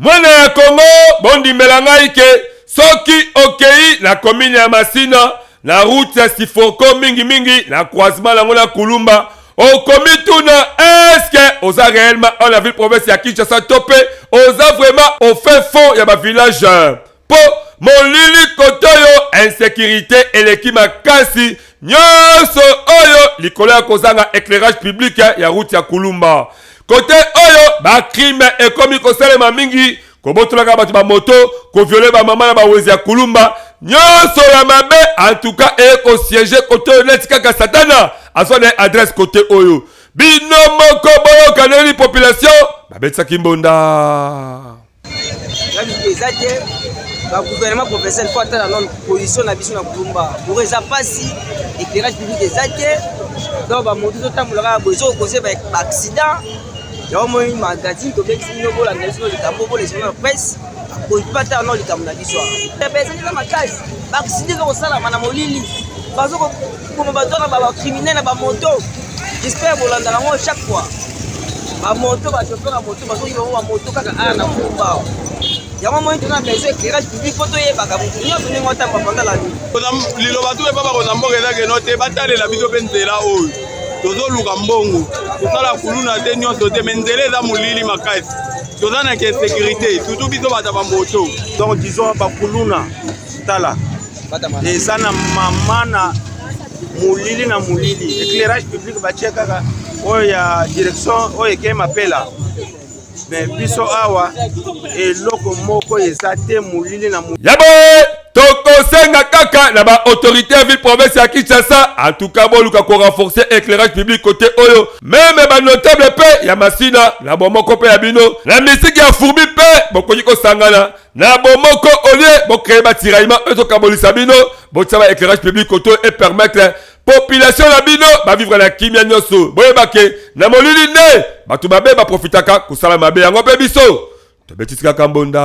Mwana ya Congo bondi melangai ke soki okei na commune ya Masina na route ya Sifoko mingi na croisement lango na Kulumba okomi tuna eske oza réellement en la ville province ya Kinshasa tope oza vraiment au fin fond ya ba village po molili kotoyo insécurité eleki makasi nyonso oyo likolo ya kozanga éclairage public ya route ya Kulumba. Côté oyo ba crime ekomi kosalema mingi kobotolaka bato ba moto ko violer ba mama na ba wezi ya Kulumba nyonso ya mabe en tout cas eko siéger côté net kaka satana azone adresse côté oyo bino moko boyo kaneli population babetsa kimbonda le gouvernement professionnel faut attendre la position na biso na Kulumba pour eza pasi éclairage public ezate donc ba moto to tamulaka bozo causer ba accident. Il y a un magazine qui est venu pour la nation de Cambo, pour les journaux de presse, pour ne pas faire le Cambo la soir. Les personnes dans ma case, accident comme ça, la madame Olili, parce que comme on va donner un criminel à ma moto, j'espère que vous l'entendez chaque fois. Ma moto, ma chauffeur à moto, parce qu'il va avoir ma moto quand on a un combat. Il y a un moment où on a besoin d'éclairage public, faut y aller, il y a un moment où pendant la nuit. Les lobatous ne peuvent pas qu'on noté, bataille la vidéo bentela haut. Tozo luka mbongo tosala kuluna te nyonso te menzele eza molili makasi toza na sécurité surtout biso bata ba moto donc disons ba kuluna tala eza na mama na molili na molili éclairage public batie kaka oyo ya direction oyo eke mapela mais biso awa eloko moko eza te molili na molili tokosenga kaka na ba autorité ya ville province ya Kinshasa en tout cas boluka ko renforcer éclairage public côté oyo même ba notable pe ya Masina na bomoko pe ya bino na misiki ya Fourbi pe bokoki ko sangana na bomoko olie bo créer ba tiraillement ezo kabolisa bino bo tsaba éclairage public côté et permettre population la bino ba vivre la kimia nyoso boyebake na molili ne batu babe ba profitaka ko sala mabe yango pe biso to betisika kambonda.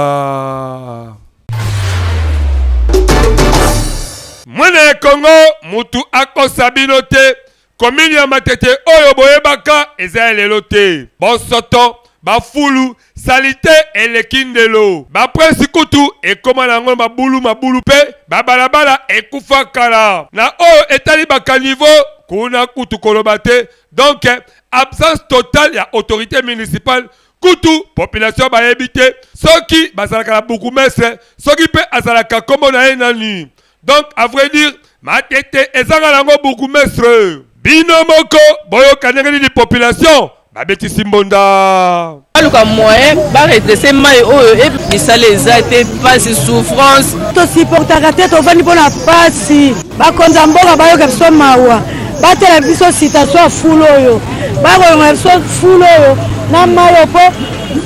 Mwana ya Congo mutu akosa bino te commune ya Matete oyo boyebaka eza elelo te bosoto bafulu salite elekindelo ba prince kutu ekoma nango mabulu pe babalabala ekufa kala na oyo etali bakaniveau kuna kutu koloba te donc absence totale ya autorité municipale kutu population bayebi te soki bazalaka na bourgmestre soki pe azalaka kombo na ye nani. Donc, à vrai dire, Matete ezanga nango bourgmestre. Bino moko, boyo kanengeli di population. Babeti simbonda. Aluka moyen, ba redresser mai oyo et bisale ezate pasi souffrance. To supportaka te to vani bona pasi. Ba konza mboka bayo kapso mawa. Ba tela biso situation fulo oyo. Ba ko ngapso fulo oyo na mayo po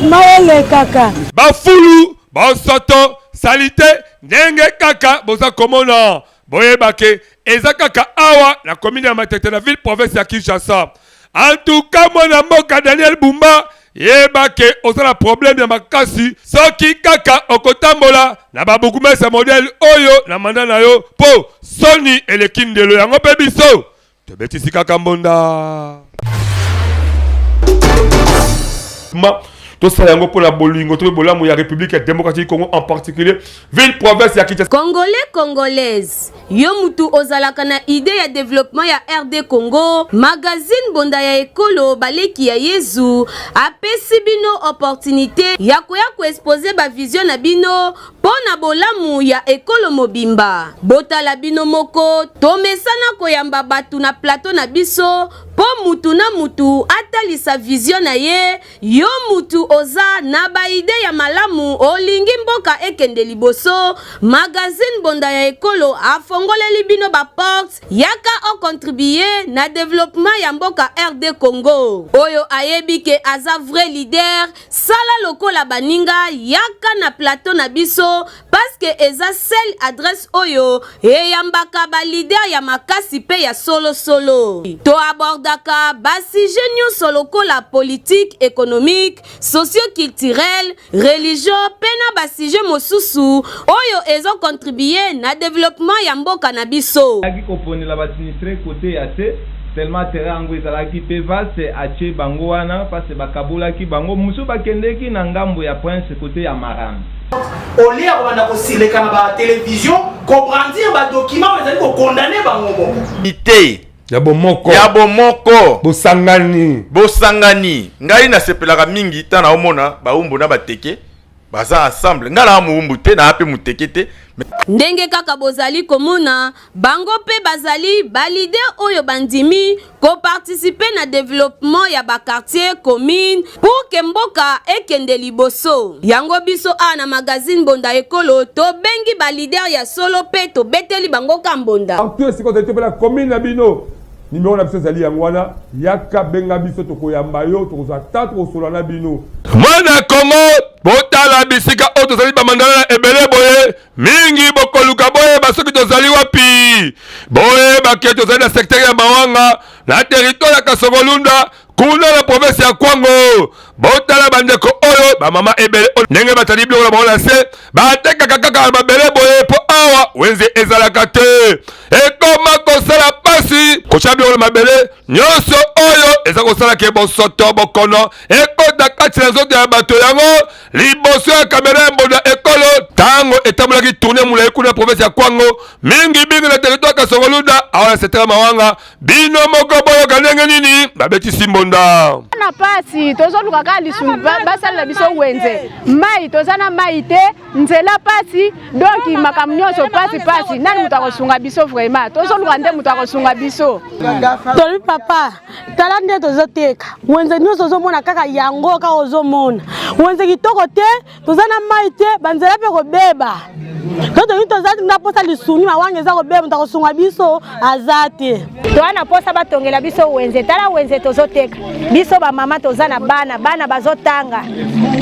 maele kaka. Ba fulu, ba soto, salite ndenge kaka boza komona boyebake eza kaka awa na commune ya Matete na ville province ya Kinshasa. En tout cas mwana mboka Daniel Bumba yebake osala problème ya makasi soki kaka okotambola na babukumesa modèle oyo na manda na yo po soni elekindelo yango pe biso tobetisi kaka mbonda. Tout ça yango pour la bolingo to bolamu ya République démocratique Congo en particulier ville province ya Kinshasa. Congolais congolaise yo mutu ozalaka na idée ya développement ya RD Congo magazine bonda ya ekolo baleki ya Yezu apesi bino opportunité ya koya ko exposer ba vision na bino pona bolamu ya ekolo mobimba botala bino moko tomesana koyamba batu na plateau na biso po mutu na mutu atalisa vision na ye. Yo mutu oza na ba ide ya malamu olingi mboka ekende liboso. Magazine Bonda ya Ekolo afongoleli bino ba porte yaka o contribuer na développement ya mboka RD Congo. Oyo ayebike aza vrai leader sala lokola baninga yaka na plateau na biso parce que eza seule adresse oyo eyambaka ba leader ya makasi pe ya solo solo. To abordaka basi nyonso lokola politique, économique, socio-culturel, religion pe na basije mosusu oyo ezo contribuer na développement ya mboka na biso. Aki koponela basinistre côté ya te tellement terrain ngo ezalaki pe vaste ache bango wana parce bakabolaki bango musu bakendeki na ngambo ya prince côté ya Maram. Olia banda ko sileka na ba télévision ko brandir ba document ezali ko condamner bango moko. Ité ya bomoko bosangani ngai na sepelaka mingi tana omona baumbu na bateke baza ensemble ngala muumbu te na ape muteke te. Ndenge kaka bozali komona bango pe bazali ba leader oyo bandimi ko participer na développement ya ba quartier commune pour que mboka ekende liboso. Yango biso na magazine Bonda Ekolo to bengi ba leader ya solo pe to beteli bango kambonda. En tout ce qu'on était la commune na bino numéro na biso zali yangwana yaka benga biso to koyamba yo to za tatu solo na bino. Mwana Kongo botala bisika oto zali ba mandala ebele boye mingi bokoluka boye basoki to zali wapi boye baketo zali na secteur ya Mawanga na territoire ya Kasongolunda kuna la province ya Kwango botala bandeko oyo ba mama ebele ndenge batali bilo la bona se bateka kaka babele boye po awa wenze ezalaka te ekoma kosala pasi kochabi ola mabele nyonso oyo eza kosala ke bosoto bokono ekota kati na nzoto ya bato yango liboso ya kamera Bonda Ekolo tango etambolaki tourner mulayi kuna province ya Kwango mingi na territoire Kasongolunda awa setera Mawanga bino moko boyo kanenge nini babeti simbonda na pasi tozoluka ka lisumba basala biso wenze mai tozana mai te nzela pasi donc makamnyoso pasi nani mutakosunga biso vraiment tozoluka nde mutakosunga biso toli papa tala nde tozoteka wenze nyoso ozomona kaka yango ka ozomona wenze kitoko te tozana mai te banzela pe kobeba toto tozati na posa lisuni mawange za kobeba mutakosunga biso azate toana posa batongela biso wenze tala wenze tozoteka biso ba mama tozana bana bazotanga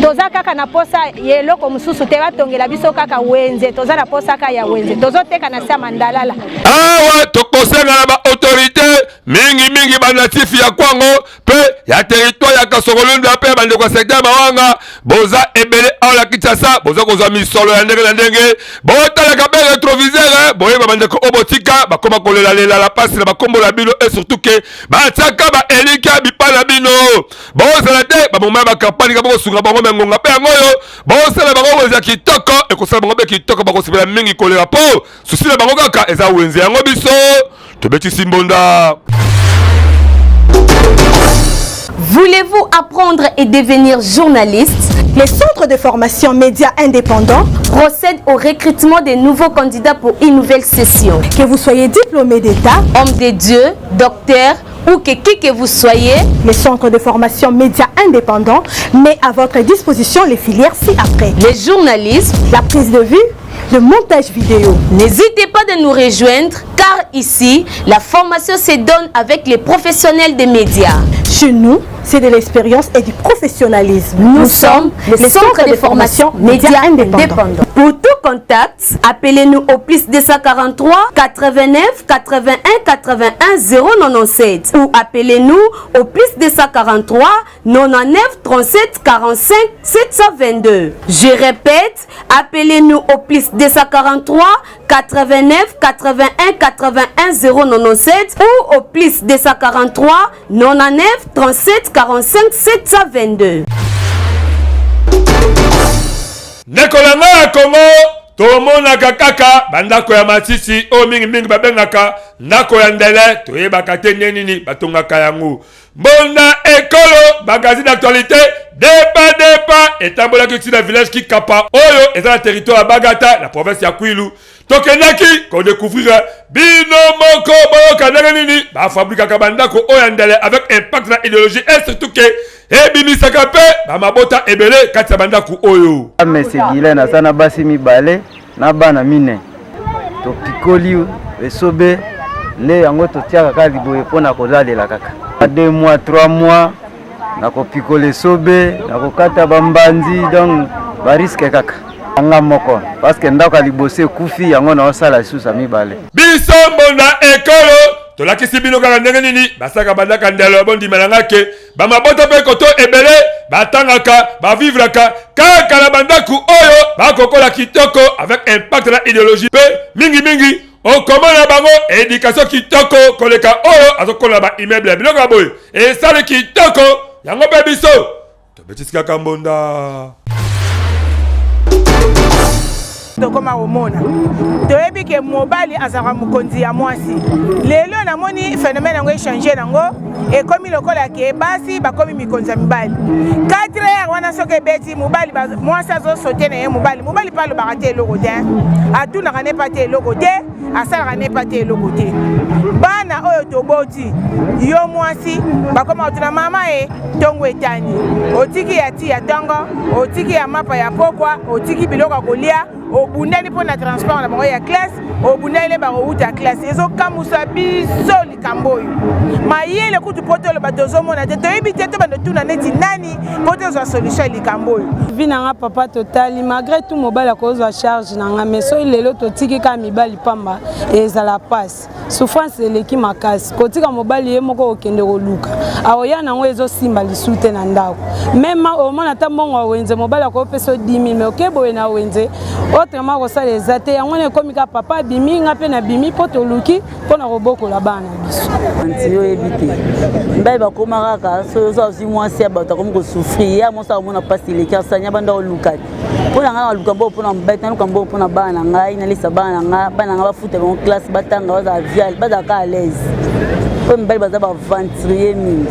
toza kaka na posa yeloko mususu te batongela biso kaka wenze tozana posa kaka ya wenze tozoteka na sia mandalala awa tokosenga na ba autorité mingi banatifi ya Kwango pe ya territoire ya Kasongolunda pe bande kwa secteur Mawanga boza ebele ala Kinshasa boza kozwa misolo ya ndenge na ndenge botala ka be rétroviseur boye bande ko obotika bakoma kolela la pasi na bakombo la bino et surtout que bataka ba elika bipala bino bozala te ba moma ba campagne ka bosunga bango mengonga pe ngoyo bozala bango weza kitoko e kosala bango be kitoko bakosibela mingi kolela po susi na bango kaka eza wenze yango biso tobeti simbonda. Voulez-vous apprendre et devenir journaliste? Les centres de formation médias indépendants procèdent au recrutement des nouveaux candidats pour une nouvelle session. Que vous soyez diplômé d'État, homme de Dieu, docteur ou qui que vous soyez, les centres de formation médias indépendants met à votre disposition les filières ci-après. Les journalistes, la prise de vue, le montage vidéo. N'hésitez pas de nous rejoindre car ici, la formation se donne avec les professionnels des médias. Chez nous, c'est de l'expérience et du professionnalisme. Nous sommes les centres de formation médias indépendants. Pour tout contact, appelez-nous au plus 243 89 81 81 097 ou appelez-nous au plus 243 99 37 45 722. Je répète, appelez-nous au plus 243 89 81 81 097 ou au plus 243 99 37 45 722. Nekolanga ya Kongo tomonaka kaka bandako ya matisi o mingi babengaka ndako ya ndele toyebaka te nini batongaka yango. Bonda Ekolo magazine d'actualité Depa etambola ki na village ki Kapa oyo eza na territoire ya Bagata la province ya Kwilu. Tokendaki ko découvrir bino moko boyoka ndenge nini ba fabrika bandako oyo ndele avec impact na idéologie et surtout que ebimisaka pe ba mabota ebele kati ya bandako oyo. Mesigile na sana basi mibale na bana mine to pikoli esobe le yango totiaka kaka liboye mpona kozalela kaka 2 mois 3 mois na kopikole sobe na kokata bambanzi donc bariske kaka anga moko parce que ndako libose kufi yango na osala lisusa mibale biso mbonda ekolo tolakisi bino kaka ndenge nini basaka bandaka ndelo bondimelanga ke bamabota mpe koto ebele batangaka bavivraka kaka na bandako oyo bakokola kitoko avec impact na idéologie pe mingi okomona bango éducation kitoko koleka oyo azokola ba immeuble biloko boye esali kitoko yango mpe biso tobetisika kambonda tokoma omona toyebi ke mobali azaka mokonzi ya mwasi lelo namoni phénomène yango échange nango ekomi lokola ke basi bakomi mikonzi ya mibali 4 heures wana soki ebeti mobali mwasi azosote na ye mobali mpe alobaka te eloko te atunaka ne pa te eloko te asalaka ne pa te eloko te bana oyo toboti yo mwasi bakoma kotuna mama ye ntongo etani otiki ya ti ya ntongo otiki ya mapa ya pokwa otiki biloko ya kolia obundani mpo na transport na bango ya classe obundani bakouta ya classe ezokambusa biso likambo oyo mayele kutu po toloba tozomona te toyebi te to bando tuna neti nani po tozwa solution ya likambo oyo vi nanga papa totali malgré tout mobali akozwa charge nanga mais so lelo totiki kaka mibali pamba ezala pasi souffrance eleki makasi kotika mobali ye moko okende koluka aoya nango ezosimba lisu te na ndako meme omona ata mbongo awenze mobali akopesa 10 000 mais okeboye na wenze autrement kosala eza te yango ekomi kaka papa abimi nga mpe nabimi mpo toluki mpo na kobokola bana biso anti oyebi te mbai bakoma kaka sozo azwi mwasi ya bato akomi kosouffrir ya moso akomona mpasi eleki asanya banda oluka te mpo na ngai naluka mbo mpona mobali naluka mbo mpona bana na ngai nalisa bana na ngai bafuta bango classe batanga bazala viale bazalaka à l'aise oyo mibali baza baventurier mingi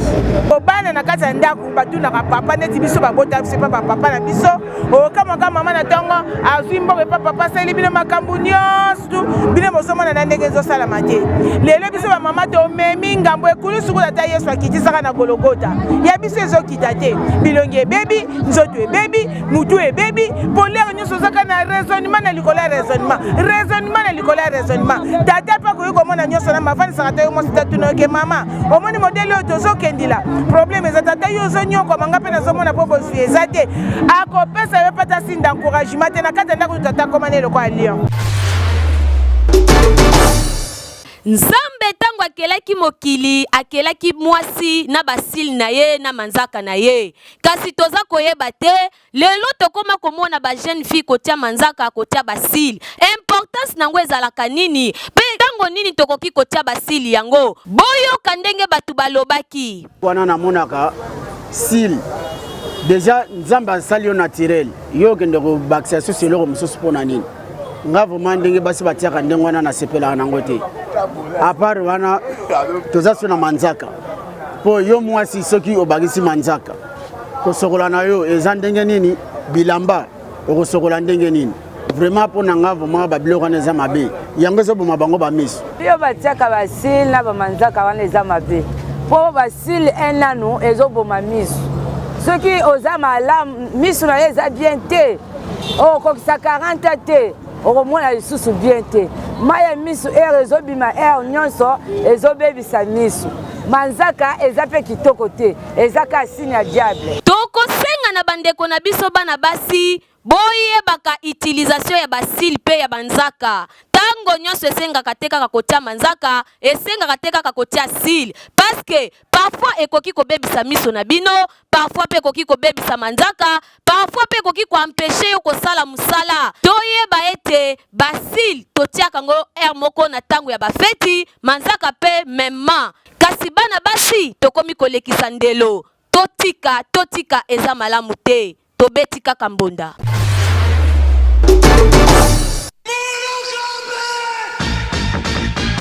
obana na kati ya ndako batunaka papa neti biso babota biso epa bapapa na biso okamwaka mama na ntongo azwi mbongo epa papa asali bino makambo nyonso bino bozomona na ndenge ezosalama te lelo biso bamama tomemi ngambo ekulu suku ata yesu akitisaka na gologota ya biso ezokita te bilongi ebebi nzoto ebebi mutu ebebi polere nyonso ozaka na raisonnement na likolo ya raisonnement tata mpe akoki komona nyonso na mavanisaka te yo mwasi tatunoke mama omoni modele oyo tozokendila problème eza tata yo ozonyokoma nga mpe nazomona mpo bozwi eza te akopesa yo pata sinda encouragement te na kati ya ndako tata komana eloko ya lion Nzambe tango akelaki mokili akelaki mwasi na basili na ye na manzaka na ye kasi toza koyeba te lelo tokoma komona ba jeune fille kotia manzaka kotia basili importance nango ezalaka nini pe tango nini tokoki kotia basili yango boyo kandenge batu balobaki wana namonaka sili déjà nzambe asali yo naturel yo kende ko bakisa so eloko mosusu mpona nini nga vraiment ndenge basi batiaka ndenge wana nasepelaka nango te apart wana toza so na manzaka mpo yo mwasi soki obakisi manzaka kosokola na yo eza ndenge nini bilamba okosokola ndenge nini vraiment mpo na nga vraiment babiloko wana eza mabe yango ezoboma bango bamiso yo batiaka basili na bamanzaka wana eza mabe mpo basili enano ezoboma miso soki oza malamu miso na yo eza bien te okokisa 40 te okomona lisusu bien te maya miso ere ezobima ere nyonso ezobebisa miso manzaka eza mpe kitoko te eza ka signe ya diable tokosenga na bandeko na biso bana basi boyebaka utilisation ya basili pe ya banzaka tango nyonso esengaka te kaka kotia manzaka esengaka te kaka kotia sili parce que parfois ekoki kobebisa miso na bino parfois pe ekoki kobebisa manzaka parfois pe ekoki koampeshe yo kosala musala toyeba ete basili totiaka ngo moko na tango ya bafeti manzaka pe mema kasi bana basi tokomi kolekisa ndelo totika eza malamu te tobeti kaka mbonda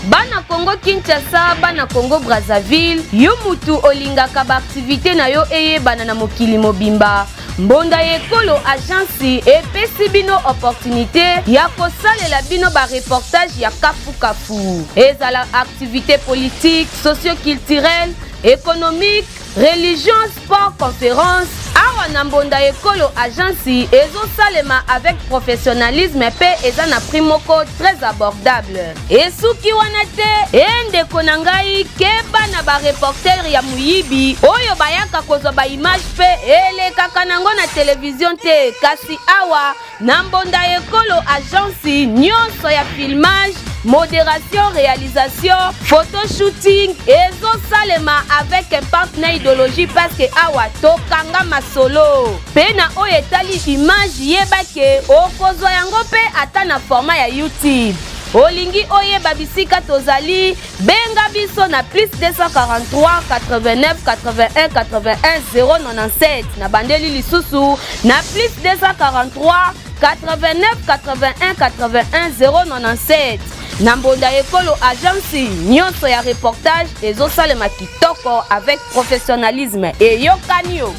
bana Congo Kinshasa bana Congo Brazzaville yo mutu olingaka ba activité na yo eyebana na mokili mobimba mbonda ekolo agence epesi bino opportunité ya kosalela bino ba reportage ya kafu ezala activité politique socio-culturelle économique religion sport conférence awa na mbonda ekolo agence ezosalema avec professionnalisme pe eza na prix moko très abordable esuki wana te endeko na ngai keba na ba reporter ya muyibi oyo bayaka kozwa ba image pe elekaka nango na télévision te kasi awa na mbonda ekolo agence nyonso ya filmage modération, réalisation, photoshooting et salema avec un partenaire idéologie parce que awa tokanga masolo. Pena o etali image yebake okozwa yango pe ata na format ya YouTube. Olingi oye babisika tozali benga biso na plus 243 89 81 81 097 na bandeli lisusu na plus 243 89 81 81 097 na mbonda ekolo agence nyonso ya reportage ezosalema kitoko avec professionnalisme eyokani yo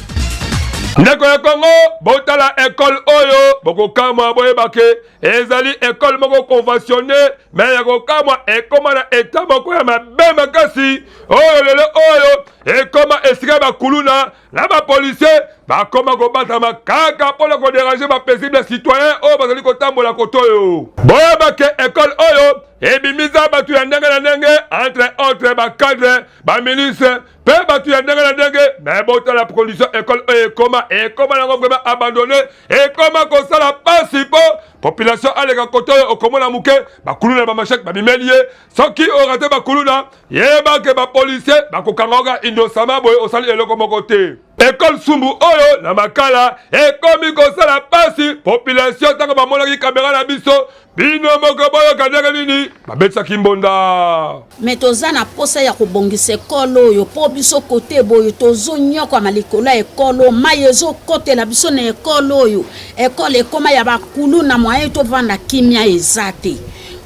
ndeko ya Congo botala école oyo bokokamwa boyebake ezali école moko conventionnée mais yakokamwa ekoma na état moko ya mabe makasi oyo lelo oyo ekoma esika bakuluna na bapolisier bakoma kobatama kaka mpona kodéranger bapaisible citoyen oyo bazali kotambola koto oyo boyebake école oyo ebimiza batu ya ndenge na ndenge entre autres bacadre baministre pe batu ya ndenge na ndenge mais botala condition école oyo ekoma nango vraiment abandonné ekoma kosala pasi po population aleka koto oyo okomona muke bakuluna bamashek babimeli ye soki orate bakuluna yebake bapolisier bakokangoka indosama boye osali eloko moko te école sumbu oyo na makala ekomi kosala pasi population ntango bamonaki kamera na biso bino moko boyoka ndenge nini babetisaki mbonda me toza na posa ya kobongisa ekolo oyo mpo biso kote boyo tozonyokama likolo ya ekolo mai ezokotela biso na ekolo oyo ekolo ekoma ya bakulu na mwaye tovanda kimia eza te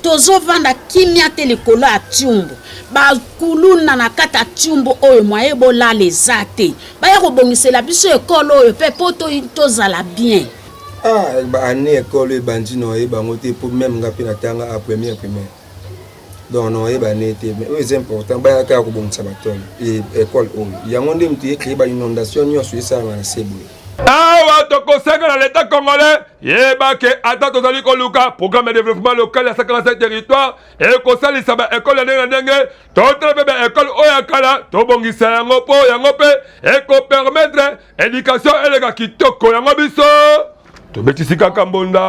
tozovanda kimia te likolo ya tiumbu bakuluna na kati ya tiumbu oyo mwaye bolala eza te baya kobongisela biso ekolo oyo mpe mpo tozala bien année école ebandi na oyebango te mpo même nga mpe natanga a première primaire donc na oyebane te mais oyo eza important bayaka ya kobongisa batole école oyo yango nde moto yekeye bainondation nyonso esalama na se boye awa tokosenga na l'état congolais yebake ata tozali koluka programme de développement local ya 57 territoire ekosalisa baekole ya ndenge na ndenge totala mpe baekole oyo ya kala tobongisa yango mpo yango mpe ekopermettre éducation eleka kitoko yango biso tobetisi kaka mbonda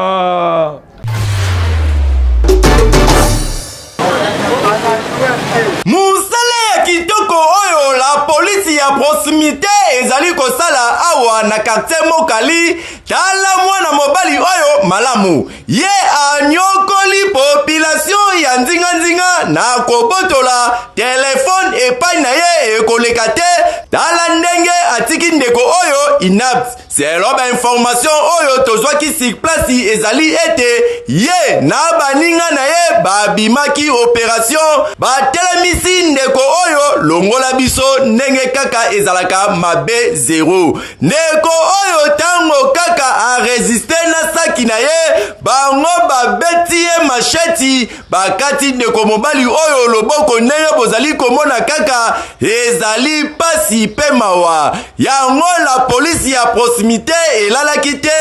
musala ya kitoko oyo la polisi ya proximité ezali kosala awa na quartier Mokali tala mwana mobali oyo malamu ye anyokoli population ya nzinga na kobotola telefone epai na ye ekoleka te tala ndenge atiki ndeko oyo inapte selon ba information oyo tozwaki sur place ezali ete ye na baninga na ye babimaki opération batelemisi ndeko oyo longola biso ndenge kaka ezalaka mabe zero ndeko oyo tango kaka a resisté na saki na ye bango babeti ye macheti bakati ndeko mobali oyo loboko ndenge bozali komona kaka ezali pasi pe mawa yango la polisi ya proximité elalaki te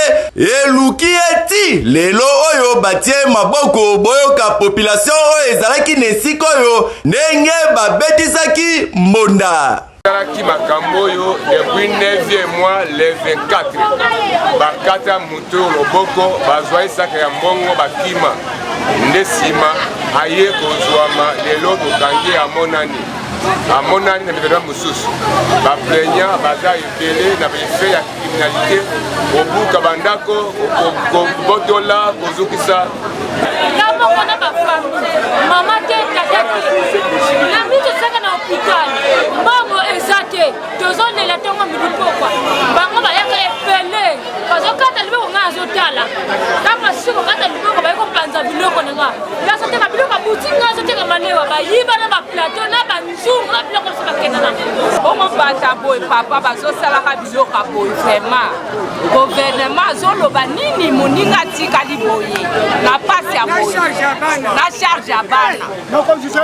eluki eti lelo oyo batie maboko boyoka population oyo ezalaki na esika oyo ndenge babetisaki mbonda ezalaki makambo oyo depuis 9e mois le 24 bakata moto loboko bazwa esaka ya mbongo bakima nde nsima aye kozwama lelo tokangi amonani na événement mosusu baplaignant baza ebele na baefe ya criminalité kobuka bandako kobotola kozukisa nga moko na bafami mama te tata te nambi tosaka na hôpital mbongo eza te tozolela ntongo midi pokwa bango bayaka ebele bazokata liboko ngai azotala ntango asisi kokata liboko baye kopanza biloko na nga nga azoteka biloko abuti ngai azoteka malewa bayiba na baplateau na banzungu na biloko nyonso bakenda nango bongo bata boye papa bazosalaka biloko ya boye vraiment gouvernement azoloba nini moninga atikali boye na pasi ya boye na charge ya bana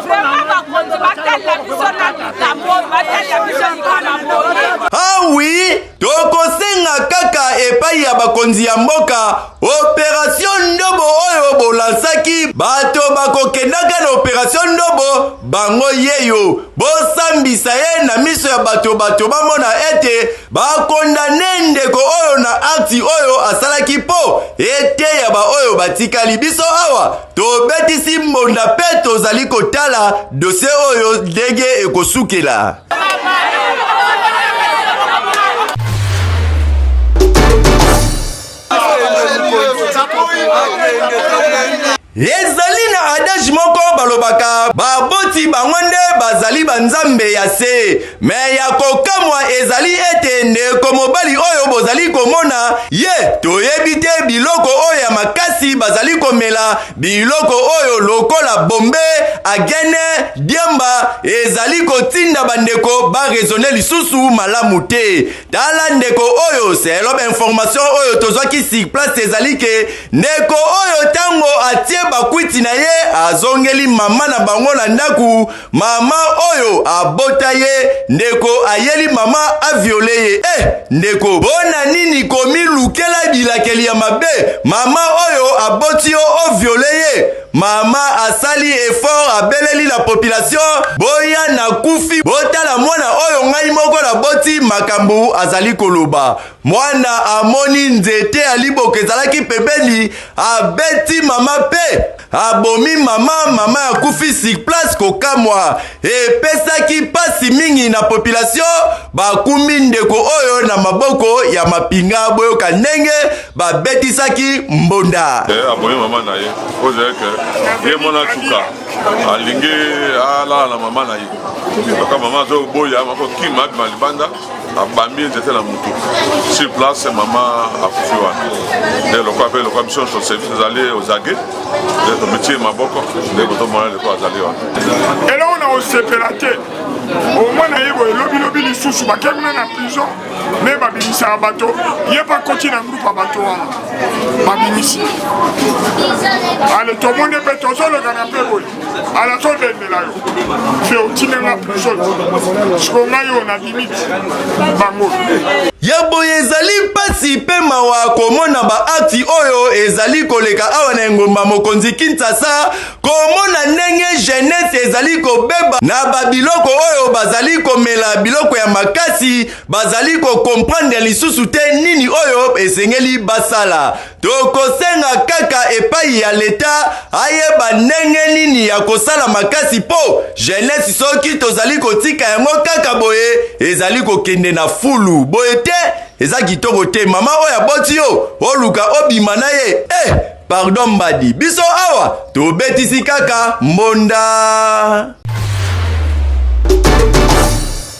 vraiment bakonzi batalela biso na likambo oyo batalela biso likana boye. Ah oui, tokosenga kaka epai ya bakonzi ya mboka operation ndobo oyo bolansaki bato bakokendaka na operation ndobo bango yeyo bosambisa ye na miso ya bato bamona ete bakondane ndeko oyo na akti oyo asalaki po ete ya ba oyo batikali biso awa tobetisi mbonda pe tozali kotala dossier oyo ndenge ekosukela. ezali na adage moko balobaka baboti bango nde bazali banzambe ya se me ya kokamwa ezali ete ndeko mobali oyo bozali komona ye toyebi te biloko oyo ya makasi bazali komela biloko oyo lokola bombe agene diamba ezali kotinda bandeko baresone lisusu malamu te tala ndeko oyo selo information oyo tozwaki sur place ezali ke ndeko oyo tango atie bakwiti na ye azongeli mama na bango na ndaku mama oyo abota ye ndeko ayeli mama aviole ye ndeko bona nini komi lukela bilakeli ya mabe mama oyo aboti yo oviole ye mama asali effort abeleli la population boya na kufi botala mwana oyo ngai moko na boti makambu azali koloba mwana amoni nzete aliboke ezalaki pembeni abeti mama pe abomi mama ya kufi sur place kokamwa epesaki pasi mingi na population bakumi ndeko oyo na maboko ya mapinga boyoka ndenge babetisaki mbonda abomi mama na ye ozeke ye mona chuka alingi alala na mama na ye toka mama azoboya makokima abima libanda abambi nzete na mutu sur place mama akufi wana nde lokwa mpe lokwa mission son service ezali ozage nde tometie maboko nde kotomona leko azali wana eloko na osepela te omwana ye boye lobilobi lisusu bakemina na prison me babimisaka bato ye bakoti na groupe ya bato wana babimisi ale tomoni mpe tozolekana mpe boye ala todendela yo fe otinenga prison siko ngai yo na limite bango ya boye ezali mpasi mpe mawa komona baakti oyo ezali koleka awa na engomba mokonzi Kinshasa komona ndenge jeunesse ezali kobeba na babiloko oyo bazali komela biloko ya makasi bazali kokomprendre lisusu te nini oyo esengeli basala tokosenga kaka epai ya leta ayeba ndenge nini ya kosala makasi po jeunesse soki tozali kotika yango kaka boye ezali kokende na fulu boye te eza kitoko te mama oyo aboti yo oluka obima na ye pardon mbadi biso awa tobetisi kaka mbonda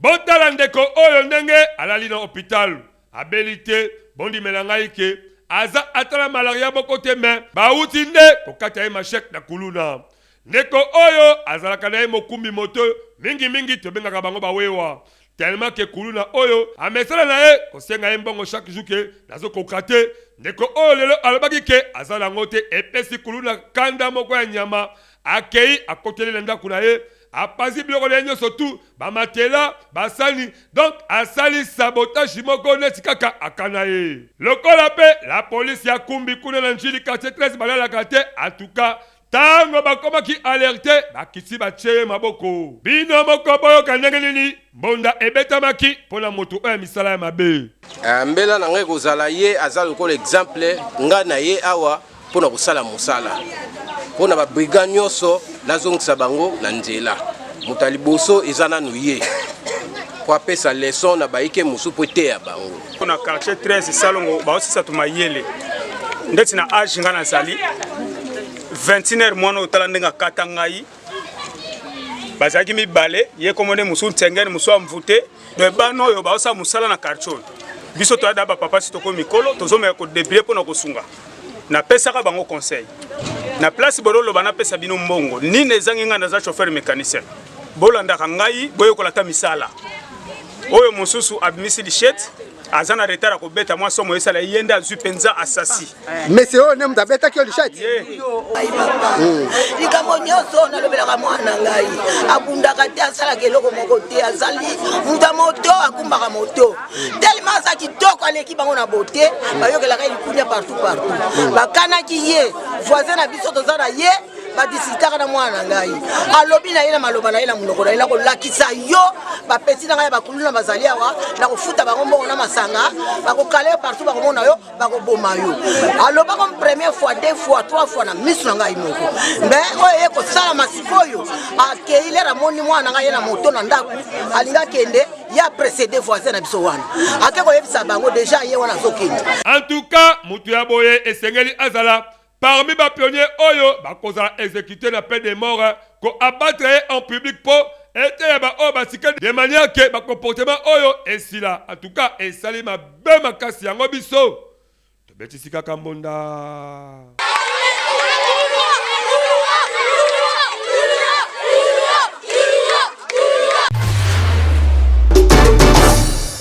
botala ndeko oyo ndenge alali na hôpital abeli te bondimela ngai ke aza atala malaria boko te me bauti nde kokata ye mashek na kuluna ndeko oyo azalaka na ye mokumbi moto mingi tobengaka bango bawewa tellement ke kuluna oyo amesala na ye kosenga ye mbongo chaque jour ke nazokoka te ndeko oyo lelo alobaki ke aza nango te epesi kuluna kanda moko ya nyama akei akoteli na ndako na ye apasi biloko na ye nyonso tu bamatela basani donc asali sabotage moko neti kaka akana ye lokola mpe la polisi ya kumbi kuna na njili quartier 13 balalaka te atuka tango bakomaki alerte bakisi batie maboko bino moko boyoka ndenge nini mbonda ebetamaki mpona moto oyo misala ya mabe mbela na ngai kozala ye aza lokola exemple nga na ye awa mpona kosala mosala mpona babrigade nyonso nazongisa bango na nzela moto ya liboso eza nanu ye po apesa leson na bayike mosu po eteya bango na quartier 13 salongo baosisa tumayele ndeti na age nga nazali 21h mwana otala ndenge akata ngai bazalaki mibale ye komone mosu ntengene mosu amvute do ebana oyo baosala mosala na quartier biso toyada bapapa si toko mikolo tozomeka kodébrie mpona kosunga napesaka bango conseil na place bololoba napesa bino mbongo nini ezangi ngai naza chauffeur mécanicien bolandaka ngai boyekola ta misala oyo mosusu abimisi lichette aza na retard akobeta mwa somo esala ye nde azwi mpenza asasi mese oyo ne mutu abetaki yo lichette likambo nyonso nalobelaka mwana ngai abundaka te asalaka eloko moko te azali mutu moto akumbaka moto telema aza kitoko aleki bango na bote bayokelaka likunya partout bakanaki ye voisin na biso toza na ye badisitaka na mwana ngai alobi na ye na maloba na ye na munoko na ye na kolakisa yo bapesi na ngai bakulu na bazali awa na kofuta bango mbongo na masanga bakokala yo partout bakomona yo bakoboma yo alobaka première fois 2 fois 3 fois na miso na ngai moko me oyo ye kosala masikoyo akei lera moni mwana ngai ye na moto na ndako alinga kende ya précédé voisin na biso wana ake koyebisa bango déjà ye wana azokende. En tout cas mutu ya boye esengeli azala parmi les pionniers oyo bakozala exécuté la peine de mort ko abattre en public po ete ba o basika de manière que ba comportement oyo esila en tout cas esali ma be makasi yango biso to betisika kambonda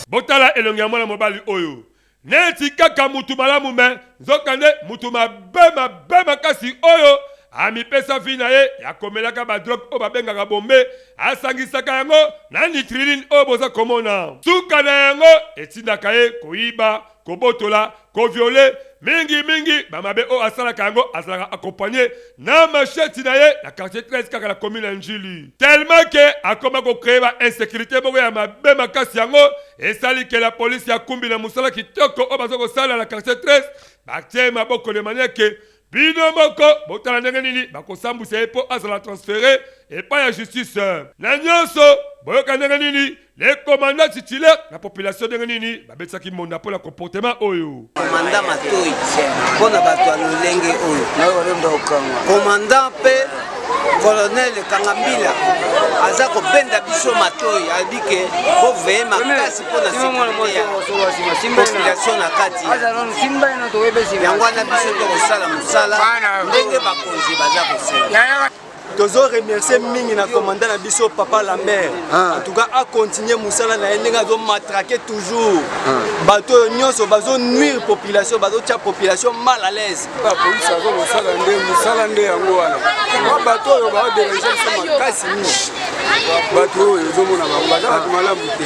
botala elongi ya mwana mobali oyo neti kaka mutu malamu me nzokande mutu mabe makasi oyo amipesa vi na ye yakomelaka badrogue oyo babengaka bombe asangisaka yango na nitriline oyo boza komona suka na yango etindaka ye koyiba kobotola koviole mingi bamabe oyo asalaka yango azalaka akompagné na macheti na ye na quartier 13 kaka na commune ya Njili tellement ke akoma kokreye ba insécurité moko ya mabe makasi yango esali ke la police ya kumbi na musala kitoko oyo baza kosala na quartier 13 batie maboko de manière ke bino moko botala ndenge nini bakosambwisa ye mpo azala transféré epai ya justice na nyonso boyoka ndenge nini les commandants titulaires la population ndenge nini babetisaki monda mpo na comportement oyo komanda matoi mpona bato ya lolenge oyo komanda mpe colonel Kangambila aza kobenda biso matoi alobike boveye makasi mpona sécurité ya population na kati yango wana biso tokosala mosala ndenge bakonzi baza kosala. Tozo remercier mingi na commandant na biso Papa Lambert. En tout cas a continuer musala na ndenge azo matraquer toujours. Bato nyonso bazo nuire population, bazo tia population mal à l'aise. La police azo musala nde yango wana. Ba bato yo ba déranger sama kasi ni. Bato yo zo mona ba baza ba malamu te.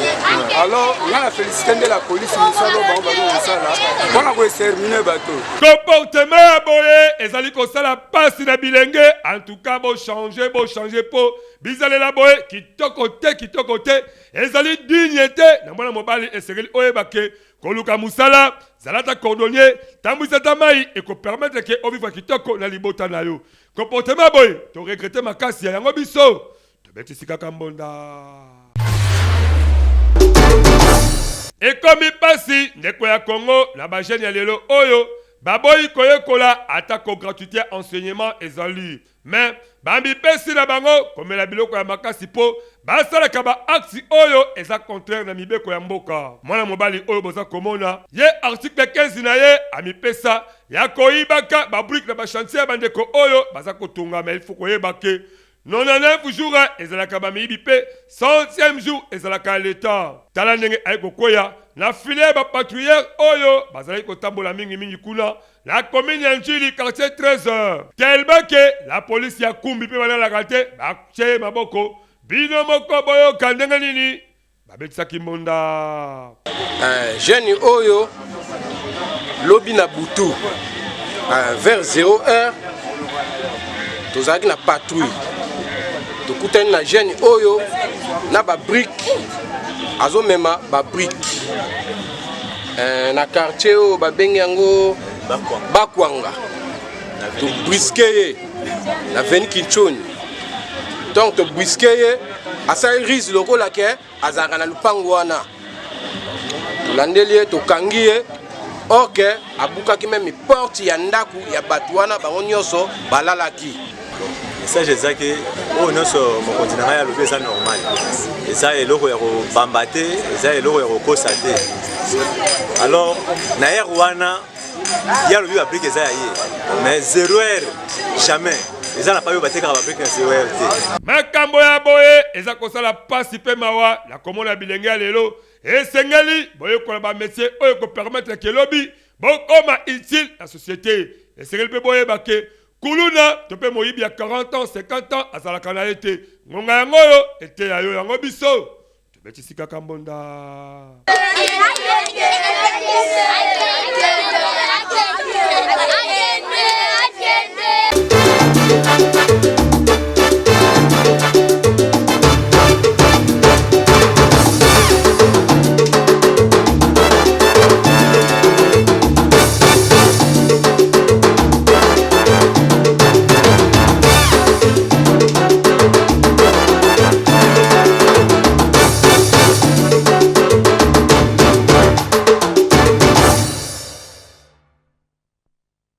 Alors ngana féliciter de la police musala ba bazo musala. Bona ko exterminer bato. Comportement boye ezali ko sala pasi na bilenge en tout cas bo changer po bizalela boye kitoko te ezali dignité na mwana mobali esengeli oyebake koluka musala zalata cordonnier tambwisa tamai et ko permettre que ovivre kitoko na libota na yo comportement boye to regretter makasi ya yango biso to betisika kambonda ekomi pasi ndeko ya Congo na bajene ya lelo oyo baboyi koyekola atako gratuité enseignement ezali mais bambi pesi na bango komela biloko ya makasi po basalaka ba aksi oyo eza contraire na mibeko ya mboka mwana mobali oyo boza komona ye article 15 na ye amipesa ya koyibaka babrique na bachantier bandeko oyo baza kotunga mais il faut koyebake 99 jours ezalaka bamiyibi pe 100e jour ezalaka l'état tala ndenge ayi kokwea na filière bapatrouilleur oyo bazali kotambola mingi kuna la commune ya Njili quartier 13 tellement que la police ya kumbi pe banalaka te bache maboko bino moko boyoka ndenge nini babetisaki monda jeune oyo lobi na butu vers 0h tozalaki na patrouille tokutani na jeune oyo na babrique azomema babrique na quartier oyo babengi yango Bakwanga to briske ye na veni Kinchoni donc to briske ye asali risque lokola ke azalaka na lupango wana tolandeli ye tokangi ye oke abukaki meme porte ya ndaku ya bato wana bango nyonso balalaki message ezaki oyo nyonso mokonzi na ngai alobi eza normal eza eloko ya kobamba te eza eloko ya kokosa te alors na ère wana ya lobi babrique eza ya ye mais 0 heure jamais eza na pa oyo batekaka babrique na 0 heure te makambo ya boye eza kosala pasi mpe mawa na komona bilenge ya lelo esengeli boyekola bamétier oyo kopermettre ke lobi bokoma utile na société esengeli mpe boyebake kuluna to mpe moyibi ya 40 ans 50 ans azalaka na ye te ngonga yango oyo ete ya yo yango biso tobetisi kaka mbonda